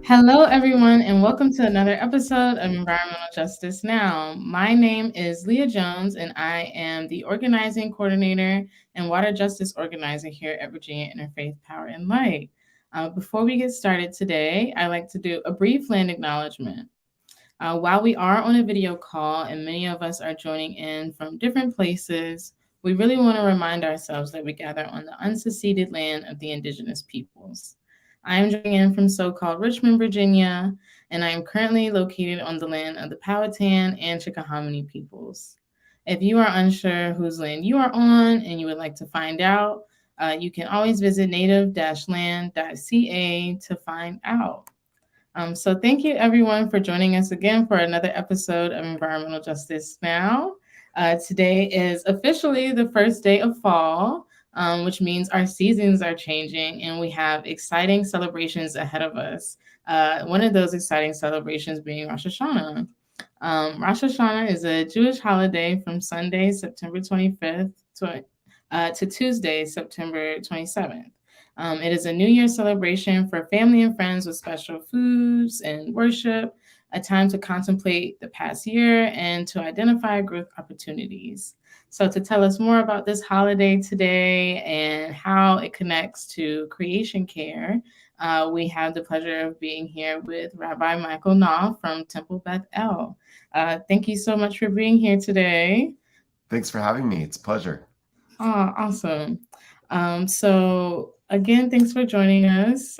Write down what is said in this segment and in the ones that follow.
Hello, everyone, and welcome to another episode of Environmental Justice Now. My name is Leah Jones, and I am the organizing coordinator and water justice organizer here at Virginia Interfaith Power and Light. Before we get started today, I'd like to do a brief land acknowledgement. While we are on a video call and many of us are joining in from different places, we really want to remind ourselves that we gather on the unceded land of the indigenous peoples. I am joining in from so-called Richmond, Virginia, and I am currently located on the land of the Powhatan and Chickahominy peoples. If you are unsure whose land you are on and you would like to find out, you can always visit native-land.ca to find out. So thank you everyone for joining us again for another episode of Environmental Justice Now. Today is officially the first day of fall, which means our seasons are changing and we have exciting celebrations ahead of us. One of those exciting celebrations being Rosh Hashanah. Rosh Hashanah is a Jewish holiday from Sunday, September 25th to Tuesday, September 27th. It is a New Year celebration for family and friends with special foods and worship, a time to contemplate the past year and to identify growth opportunities. So, to tell us more about this holiday today and how it connects to creation care, we have the pleasure of being here with Rabbi Michael Knopf from Temple Beth-El. Thank you so much for being here today. Thanks for having me. It's a pleasure. Oh, awesome. So again, thanks for joining us.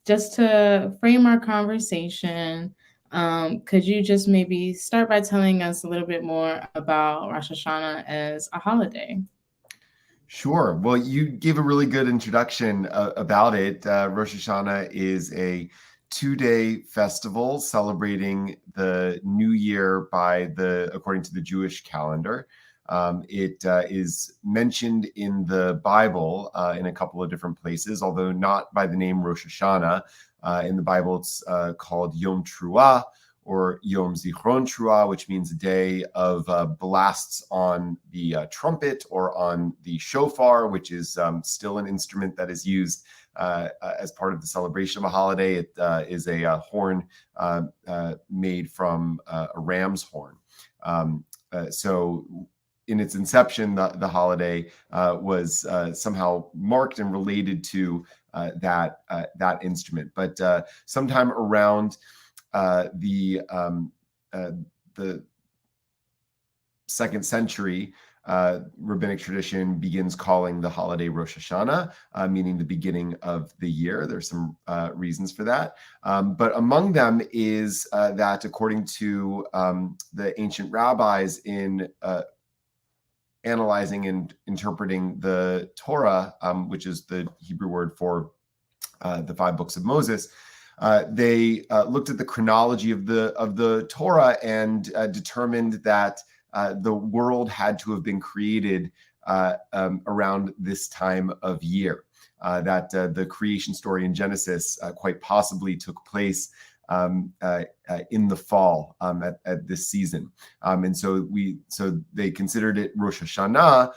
Just to frame our conversation, could you just maybe start by telling us a little bit more about Rosh Hashanah as a holiday? Sure. Well, you gave a really good introduction about it. Rosh Hashanah is a 2-day festival celebrating the new year according to the Jewish calendar. It is mentioned in the Bible in a couple of different places, although not by the name Rosh Hashanah. In the Bible, it's called Yom Truah or Yom Zichron Truah, which means a day of blasts on the trumpet or on the shofar, which is still an instrument that is used as part of the celebration of a holiday. It is a horn made from a ram's horn. So in its inception, the holiday was somehow marked and related to that instrument. But sometime around the 2nd century, rabbinic tradition begins calling the holiday Rosh Hashanah, meaning the beginning of the year. There's some reasons for that. But among them is that according to the ancient rabbis in analyzing and interpreting the Torah, which is the Hebrew word for the 5 books of Moses, they looked at the chronology of the Torah and determined that the world had to have been created around this time of year. That the creation story in Genesis quite possibly took place in the fall at this season, and so they considered it Rosh Hashanah,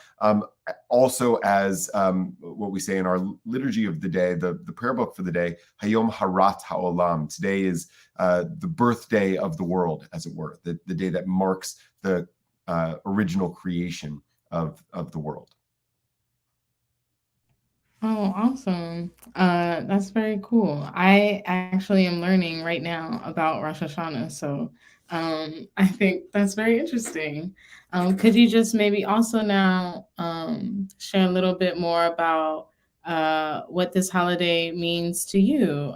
also as what we say in our liturgy of the day, the prayer book for the day, Hayom Harat Haolam. Today is the birthday of the world, as it were, the day that marks the original creation of the world. Oh, awesome. That's very cool. I actually am learning right now about Rosh Hashanah. So I think that's very interesting. Could you just maybe also now share a little bit more about what this holiday means to you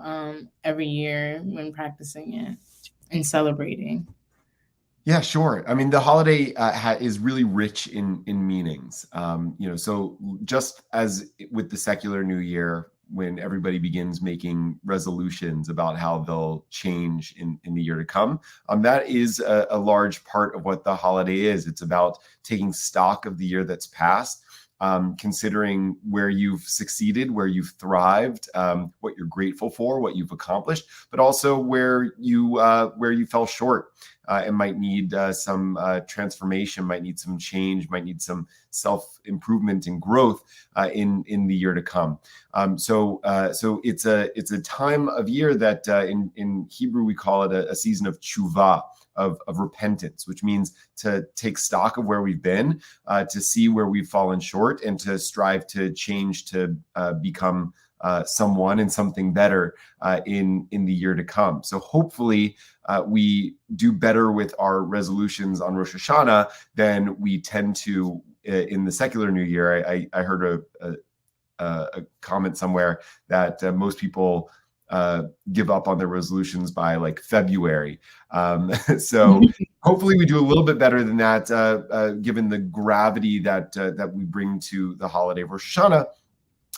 every year when practicing it and celebrating? Yeah, sure. I mean, the holiday is really rich in meanings. So just as with the secular New Year, when everybody begins making resolutions about how they'll change in the year to come, that is a large part of what the holiday is. It's about taking stock of the year that's passed, considering where you've succeeded, where you've thrived, what you're grateful for, what you've accomplished, but also where you fell short. and might need some transformation, might need some change, might need some self-improvement and growth in the year to come. So it's a time of year that in Hebrew we call it a season of tshuva, of repentance, which means to take stock of where we've been, to see where we've fallen short, and to strive to change, to become someone and something better in the year to come. So hopefully we do better with our resolutions on Rosh Hashanah than we tend to in the secular New Year. I heard a comment somewhere that most people give up on their resolutions by like February. So hopefully we do a little bit better than that, given the gravity that we bring to the holiday of Rosh Hashanah.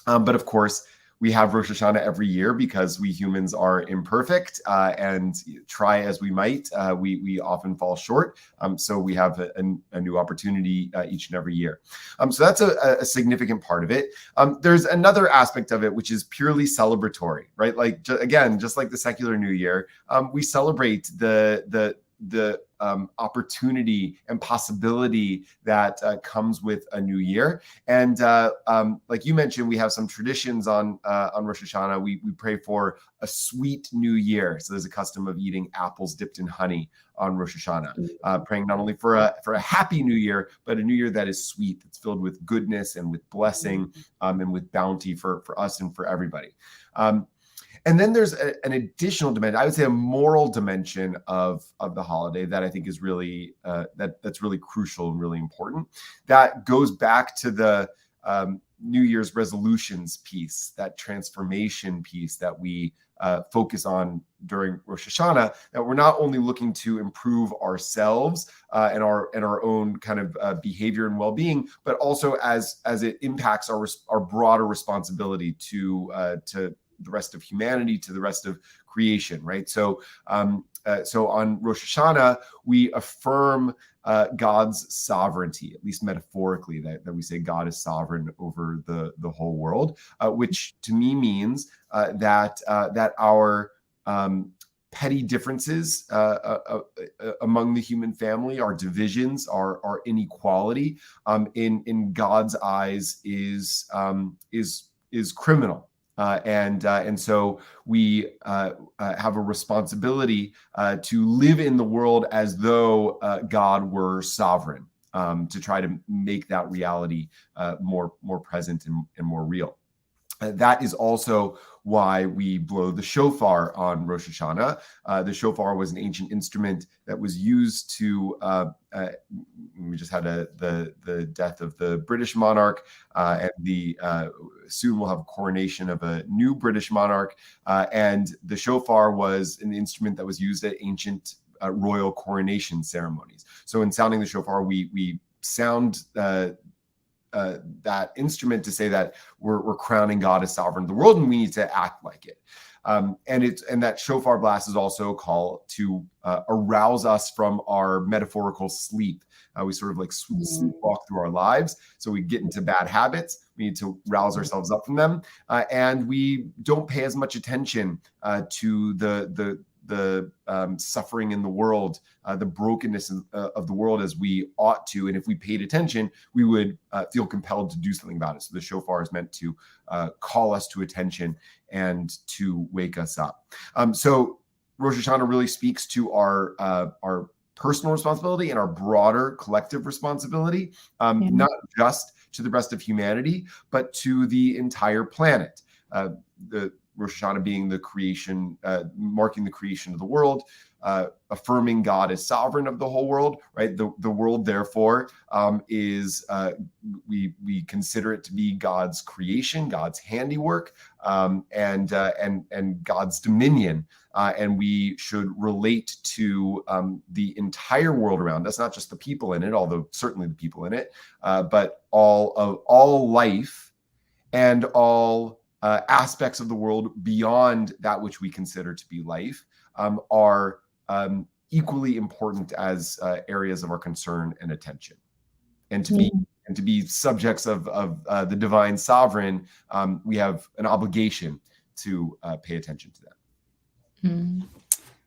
But of course, we have Rosh Hashanah every year because we humans are imperfect, and try as we might, we often fall short. So we have a new opportunity each and every year. So that's a significant part of it. There's another aspect of it, which is purely celebratory, right? Like, again, just like the secular New Year, we celebrate the opportunity and possibility that comes with a new year. And like you mentioned, we have some traditions on Rosh Hashanah. We pray for a sweet new year. So there's a custom of eating apples dipped in honey on Rosh Hashanah, praying not only for a happy new year, but a new year that is sweet, that's filled with goodness and with blessing, and with bounty for us and for everybody. And then there's an additional dimension, I would say a moral dimension of the holiday that I think is really, that's really crucial and really important. That goes back to the New Year's resolutions piece, that transformation piece that we focus on during Rosh Hashanah, that we're not only looking to improve ourselves and our own kind of behavior and well-being, but also as it impacts our broader responsibility to the rest of humanity, to the rest of creation, right? So on Rosh Hashanah, we affirm God's sovereignty, at least metaphorically, that we say God is sovereign over the whole world, which to me means that our petty differences among the human family, our divisions, our inequality, in God's eyes is criminal. And so we have a responsibility to live in the world as though God were sovereign, to try to make that reality more present and more real. That is also why we blow the shofar on Rosh Hashanah. The shofar was an ancient instrument that was used to, we just had the death of the British monarch, and soon we'll have a coronation of a new British monarch. And the shofar was an instrument that was used at ancient royal coronation ceremonies. So in sounding the shofar, we sound that instrument to say that we're crowning God as sovereign of the world, and we need to act like it. And that shofar blast is also a call to arouse us from our metaphorical sleep. We sort of like sleepwalk through our lives, so we get into bad habits. We need to rouse ourselves up from them, and we don't pay as much attention to the suffering in the world, the brokenness of the world as we ought to. And if we paid attention, we would feel compelled to do something about it. So the shofar is meant to call us to attention and to wake us up. So Rosh Hashanah really speaks to our personal responsibility and our broader collective responsibility, not just to the rest of humanity, but to the entire planet. The Rosh Hashanah being the creation, marking the creation of the world, affirming God as sovereign of the whole world, right? The world, therefore, is we consider it to be God's creation, God's handiwork, and God's dominion, and we should relate to the entire world around us, not just the people in it, although certainly the people in it, but all life and all aspects of the world beyond that which we consider to be life are equally important as areas of our concern and attention. And to be subjects of the divine sovereign, we have an obligation to pay attention to that.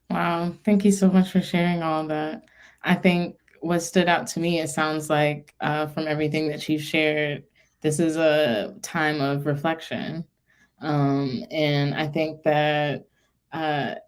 Wow. Thank you so much for sharing all that. I think what stood out to me, it sounds like from everything that you've shared, this is a time of reflection. And I think that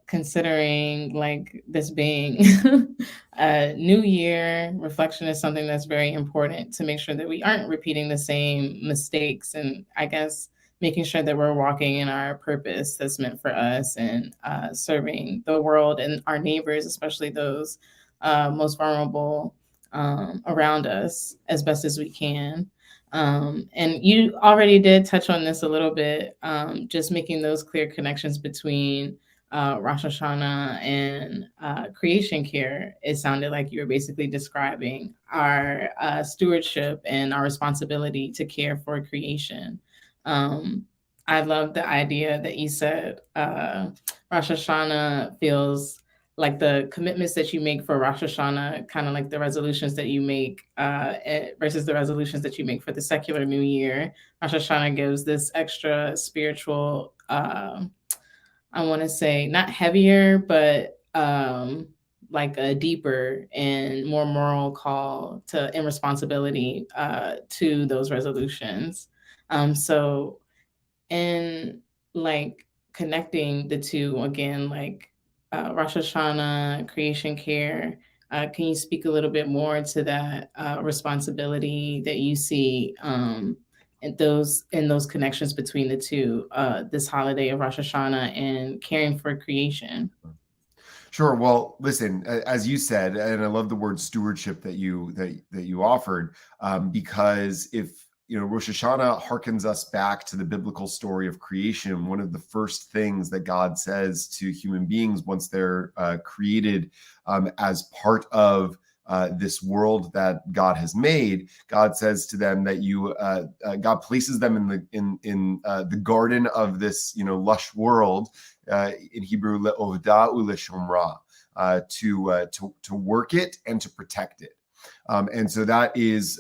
considering like this being a new year, reflection is something that's very important to make sure that we aren't repeating the same mistakes, and I guess making sure that we're walking in our purpose that's meant for us, and serving the world and our neighbors, especially those most vulnerable around us, as best as we can. And you already did touch on this a little bit, just making those clear connections between Rosh Hashanah and creation care. It sounded like you were basically describing our stewardship and our responsibility to care for creation. Um, I love the idea that you said Rosh Hashanah feels like the commitments that you make for Rosh Hashanah, kind of like the resolutions that you make versus the resolutions that you make for the secular New Year. Rosh Hashanah gives this extra spiritual, I want to say, not heavier, but like a deeper and more moral call to and responsibility to those resolutions. So and like connecting the two again, like Rosh Hashanah, creation care. Can you speak a little bit more to that responsibility that you see in those connections between the two, this holiday of Rosh Hashanah and caring for creation? Sure. Well, listen, as you said, and I love the word stewardship that you offered, because if Rosh Hashanah harkens us back to the biblical story of creation. One of the first things that God says to human beings once they're created as part of this world that God has made, God says to them that God places them in the garden of this lush world, in Hebrew le'ovda u'leshomra, to work it and to protect it. And so that is,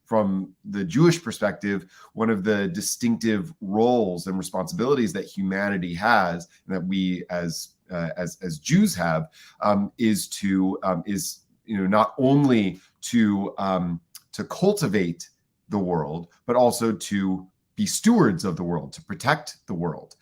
from the Jewish perspective, one of the distinctive roles and responsibilities that humanity has, and that we as Jews have, is not only to cultivate the world, but also to be stewards of the world, to protect the world.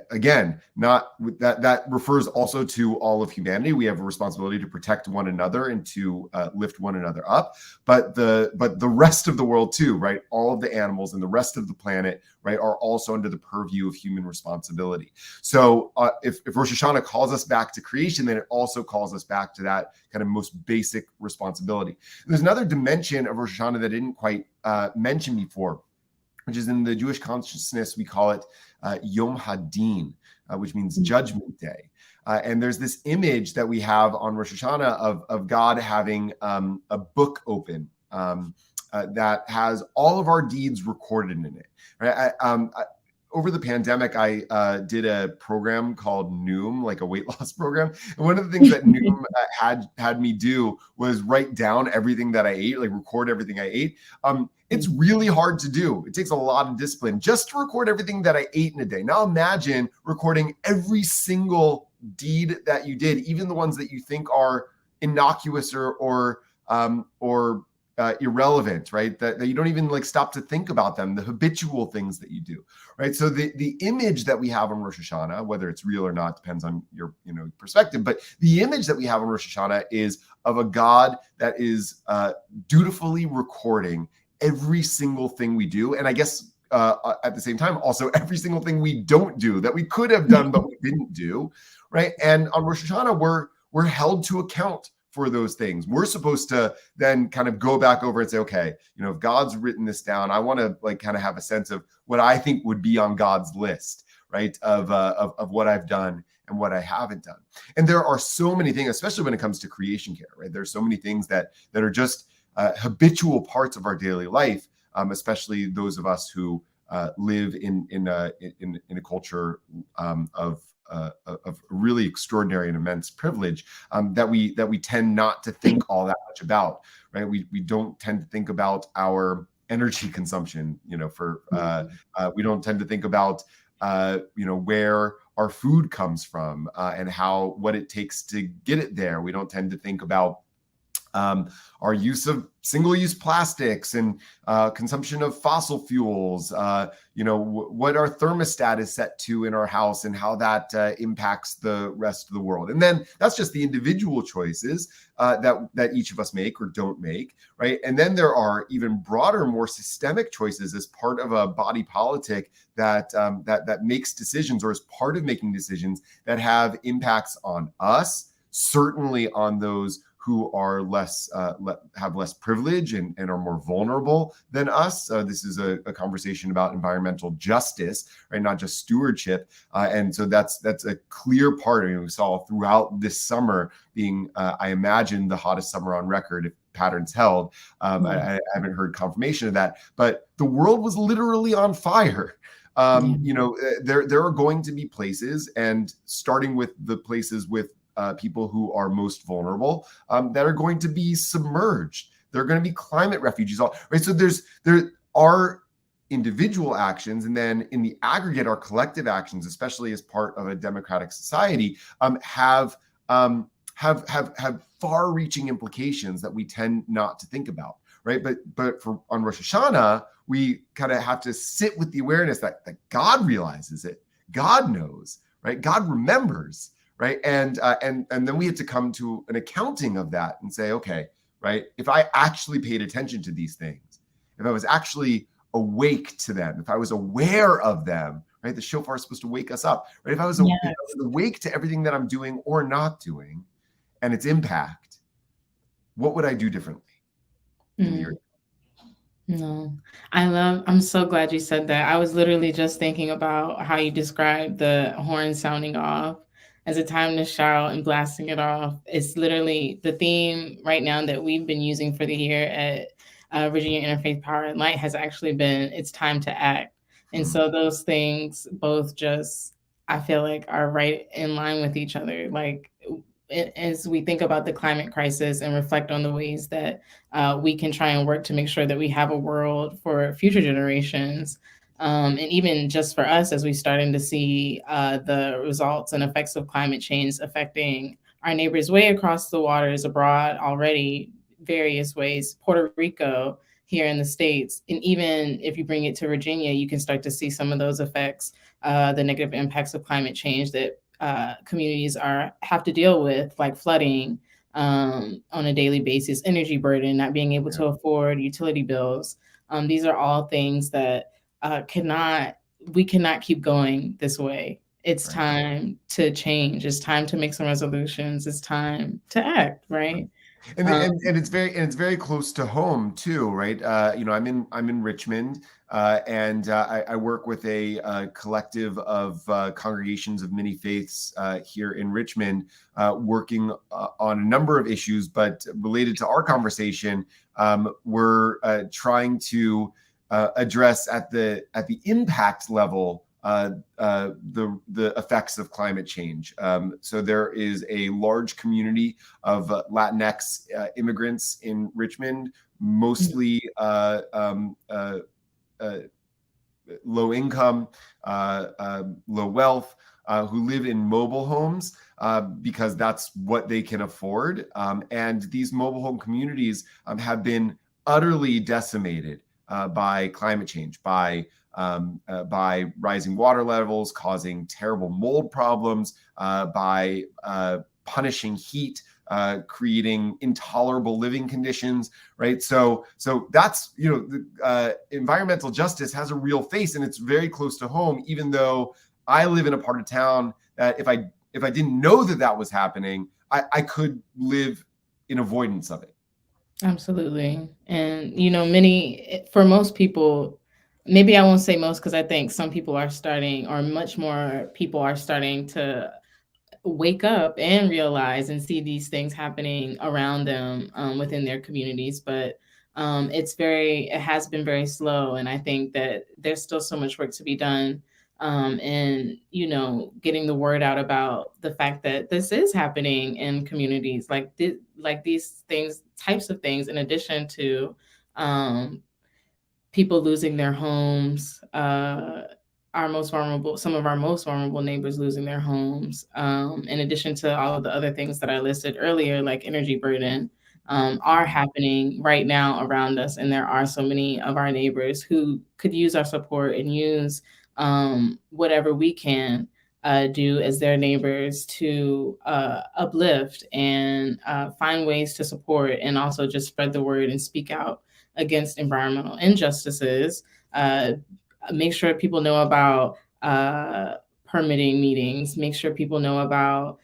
Again, not that refers also to all of humanity. We have a responsibility to protect one another and to lift one another up, but the rest of the world too, right? All of the animals and the rest of the planet, right, are also under the purview of human responsibility. So if Rosh Hashanah calls us back to creation, then it also calls us back to that kind of most basic responsibility. There's another dimension of Rosh Hashanah that I didn't quite mention before, which is in the Jewish consciousness, we call it Yom Hadin, which means Judgment Day. And there's this image that we have on Rosh Hashanah of God having a book open that has all of our deeds recorded in it. Right? Over the pandemic, I did a program called Noom, like a weight loss program. And one of the things that Noom had me do was write down everything that I ate, like record everything I ate. It's really hard to do. It takes a lot of discipline just to record everything that I ate in a day. Now imagine recording every single deed that you did, even the ones that you think are innocuous or irrelevant, right? That you don't even like stop to think about them, the habitual things that you do, right? So the image that we have on Rosh Hashanah, whether it's real or not, depends on your perspective, but the image that we have on Rosh Hashanah is of a God that is dutifully recording every single thing we do. And I guess at the same time, also every single thing we don't do that we could have done, but we didn't do, right? And on Rosh Hashanah, we're held to account for those things. We're supposed to then kind of go back over and say, okay, if God's written this down, I want to like kind of have a sense of what I think would be on God's list, right? Of what I've done and what I haven't done. And there are so many things, especially when it comes to creation care, right? There's so many things that are just habitual parts of our daily life, especially those of us who live in a culture of really extraordinary and immense privilege, that we tend not to think all that much about, right? We don't tend to think about our energy consumption, we don't tend to think about where our food comes from, and what it takes to get it there. We don't tend to think about our use of single-use plastics and consumption of fossil fuels, what our thermostat is set to in our house and how that impacts the rest of the world. And then that's just the individual choices that each of us make or don't make, right? And then there are even broader, more systemic choices as part of a body politic that makes decisions, or as part of making decisions that have impacts on us, certainly on those who are have less privilege and are more vulnerable than us. This is a conversation about environmental justice, right? Not just stewardship. And so that's a clear part. I mean, we saw throughout this summer being, I imagine, the hottest summer on record, if patterns held. I haven't heard confirmation of that, but the world was literally on fire. There are going to be places, and starting with the places with people who are most vulnerable, that are going to be submerged. There are going to be climate refugees, right? So there are individual actions, and then in the aggregate, our collective actions, especially as part of a democratic society, have far-reaching implications that we tend not to think about, right? But on Rosh Hashanah, we kind of have to sit with the awareness that God realizes it, God knows, right? God remembers. Right. And then we had to come to an accounting of that and say, okay, right, if I actually paid attention to these things, if I was actually awake to them, if I was aware of them, right, the shofar is supposed to wake us up, right? If I was awake to everything that I'm doing or not doing and its impact, what would I do differently in the year? No, I'm so glad you said that. I was literally just thinking about how you described the horn sounding off as a time to shout and blasting it off. It's literally the theme right now that we've been using for the year at Virginia Interfaith Power and Light has actually been, it's time to act. And so those things both just, I feel like, are right in line with each other. Like, as we think about the climate crisis and reflect on the ways that we can try and work to make sure that we have a world for future generations, and even just for us, as we're starting to see the results and effects of climate change affecting our neighbors way across the waters abroad already, various ways, Puerto Rico, here in the States. And even if you bring it to Virginia, you can start to see some of those effects, the negative impacts of climate change that communities have to deal with, like flooding on a daily basis, energy burden, not being able to afford utility bills. These are all things that we cannot keep going this way. It's time to change. It's time to make some resolutions. It's time to act, right? And it's very close to home too, right? I'm in Richmond, and I work with a collective of congregations of many faiths here in Richmond, working on a number of issues, but related to our conversation, we're trying to address at the impact level the effects of climate change. So there is a large community of Latinx immigrants in Richmond, mostly low income, low wealth, who live in mobile homes because that's what they can afford. And these mobile home communities have been utterly decimated by climate change, by rising water levels, causing terrible mold problems, by punishing heat, creating intolerable living conditions, right? So that's, environmental justice has a real face, and it's very close to home, even though I live in a part of town that if I didn't know that was happening, I could live in avoidance of it. Absolutely. And, for most people, maybe I won't say most, because I think some people are starting, or much more people are starting to wake up and realize and see these things happening around them within their communities. But it has been very slow. And I think that there's still so much work to be done. And, getting the word out about the fact that this is happening in communities like these types of things, in addition to people losing their homes, some of our most vulnerable neighbors losing their homes, in addition to all of the other things that I listed earlier, like energy burden, are happening right now around us. And there are so many of our neighbors who could use our support and use whatever we can do as their neighbors to uplift and find ways to support, and also just spread the word and speak out against environmental injustices. Make sure people know about permitting meetings, make sure people know about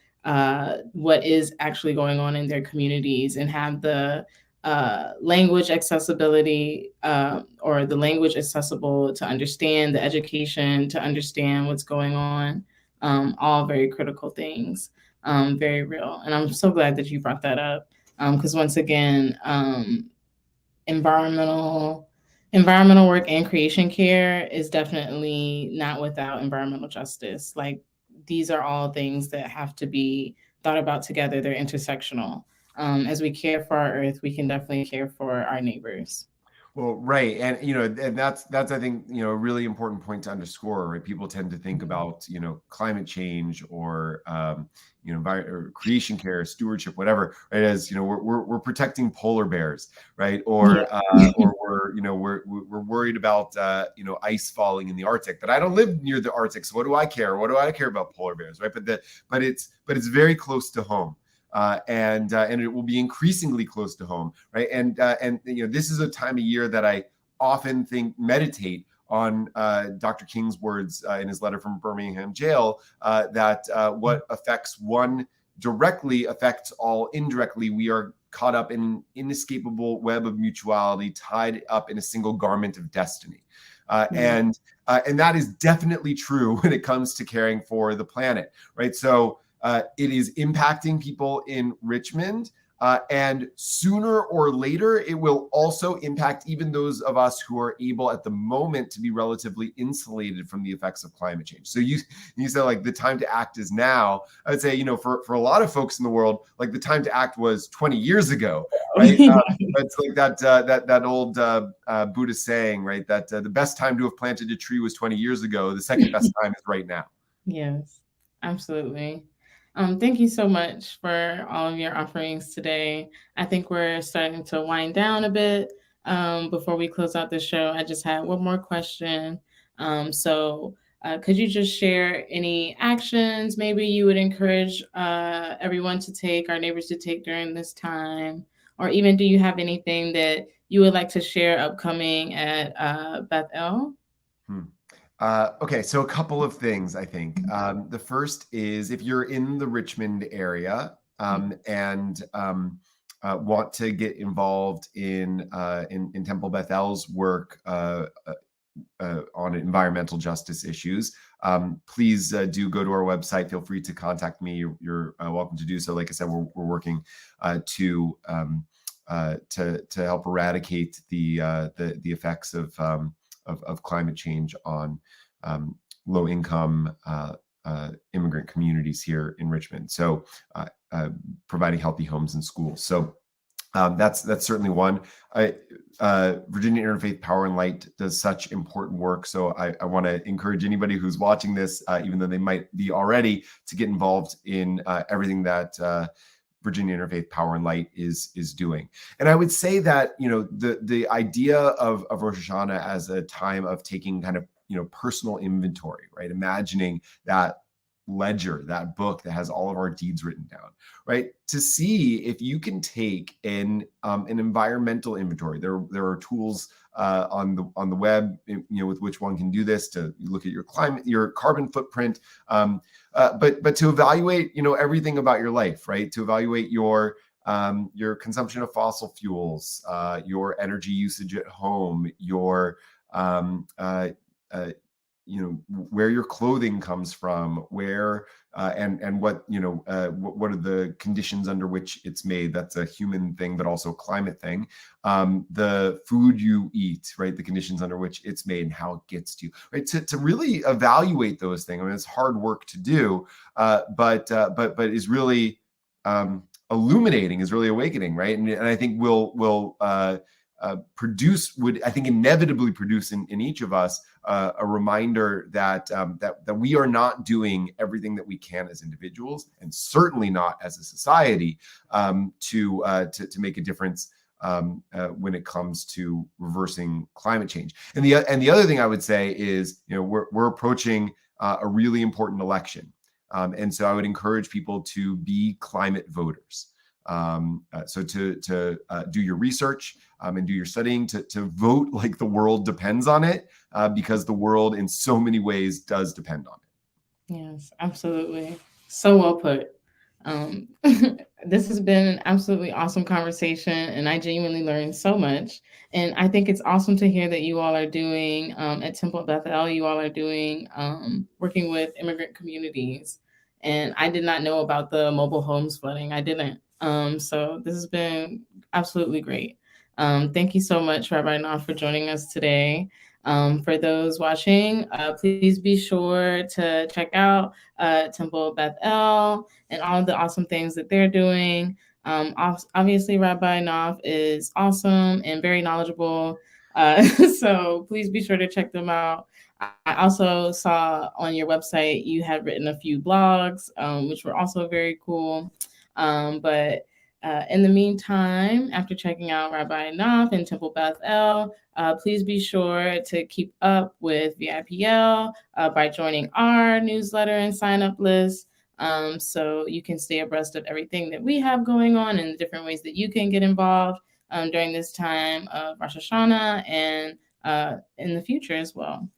what is actually going on in their communities, and have the language accessibility, or the language accessible to understand, the education to understand what's going on. All very critical things, very real. And I'm so glad that you brought that up, because once again, environmental environmental work and creation care is definitely not without environmental justice. Like, these are all things that have to be thought about together. They're intersectional. As we care for our earth, we can definitely care for our neighbors. Well, right, and and that's I think a really important point to underscore. Right, people tend to think about climate change or or creation care, stewardship, whatever. Right, as we're protecting polar bears, right, or Yeah. we're we're worried about ice falling in the Arctic. But I don't live near the Arctic, so what do I care? What do I care about polar bears, right? But it's very close to home. And it will be increasingly close to home, right? And this is a time of year that I often meditate on Dr. King's words in his letter from Birmingham jail, that what affects one directly affects all indirectly. We are caught up in an inescapable web of mutuality, tied up in a single garment of destiny. And that is definitely true when it comes to caring for the planet, right? So it is impacting people in Richmond, and sooner or later, it will also impact even those of us who are able at the moment to be relatively insulated from the effects of climate change. So you said like the time to act is now. I would say, for a lot of folks in the world, like the time to act was 20 years ago, right? It's like that old Buddhist saying, right? That the best time to have planted a tree was 20 years ago. The second best time is right now. Yes, absolutely. Thank you so much for all of your offerings today. I think we're starting to wind down a bit. Before we close out the show, I just had one more question. Could you just share any actions maybe you would encourage everyone to take, our neighbors to take during this time? Or even, do you have anything that you would like to share upcoming at Beth-El? Okay, so a couple of things, I think. The first is if you're in the Richmond area and want to get involved in Temple Beth-El's work on environmental justice issues, please do go to our website. Feel free to contact me. You're welcome to do so. Like I said, we're working to help eradicate the effects of climate change on low income immigrant communities here in Richmond. So providing healthy homes and schools. So that's certainly one. Virginia Interfaith Power and Light does such important work. So I want to encourage anybody who's watching this, even though they might be already, to get involved in everything that Virginia Interfaith Power and Light is doing. And I would say that the idea of Rosh Hashanah as a time of taking kind of personal inventory, right? Imagining that ledger, that book that has all of our deeds written down, right? To see if you can take an environmental inventory. There are tools on the web, with which one can do this, to look at your climate, your carbon footprint, but to evaluate, everything about your life, right? To evaluate your consumption of fossil fuels, your energy usage at home, your where your clothing comes from, where and what what are the conditions under which it's made. That's a human thing, but also a climate thing. The food you eat, right? The conditions under which it's made and how it gets to you, right? To really evaluate those things. I mean, it's hard work to do, but is really illuminating, is really awakening, right? And I think will would, I think, inevitably produce in each of us a reminder that that we are not doing everything that we can as individuals, and certainly not as a society, to make a difference when it comes to reversing climate change. And the other thing I would say is, we're approaching a really important election, and so I would encourage people to be climate voters. So to do your research and do your studying, to vote like the world depends on it, because the world in so many ways does depend on it. Yes, absolutely. So well put. Um, this has been an absolutely awesome conversation, and I genuinely learned so much. And I think it's awesome to hear that you all are doing at Temple Beth-El, you all are doing working with immigrant communities. And I did not know about the mobile homes flooding. I didn't. So this has been absolutely great. Thank you so much, Rabbi Knopf, for joining us today. For those watching, please be sure to check out Temple Beth-El and all of the awesome things that they're doing. Obviously, Rabbi Knopf is awesome and very knowledgeable. So please be sure to check them out. I also saw on your website you had written a few blogs, which were also very cool. But in the meantime, after checking out Rabbi Knopf and Temple Beth-El, please be sure to keep up with VIPL by joining our newsletter and sign-up list, so you can stay abreast of everything that we have going on and the different ways that you can get involved during this time of Rosh Hashanah and in the future as well.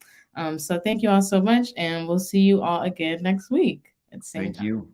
So thank you all so much, and we'll see you all again next week at the same time. Thank you.